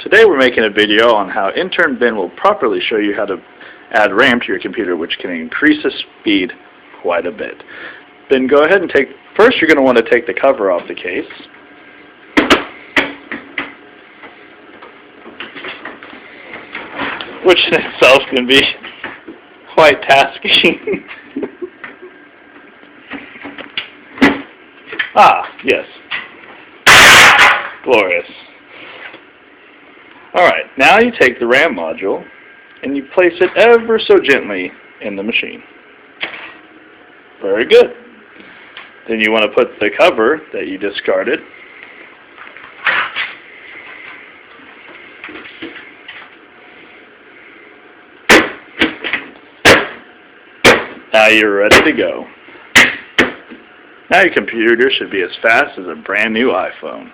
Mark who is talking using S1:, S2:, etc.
S1: Today we're making a video on how Intern Ben will properly show you how to add RAM to your computer, which can increase the speed quite a bit. Ben, go ahead and first you're going to want to take the cover off the case. Which in itself can be quite tasking. Yes. Glorious. Alright, now you take the RAM module and you place it ever so gently in the machine. Very good. Then you want to put the cover that you discarded now you're ready to go. Now your computer should be as fast as a brand new iPhone.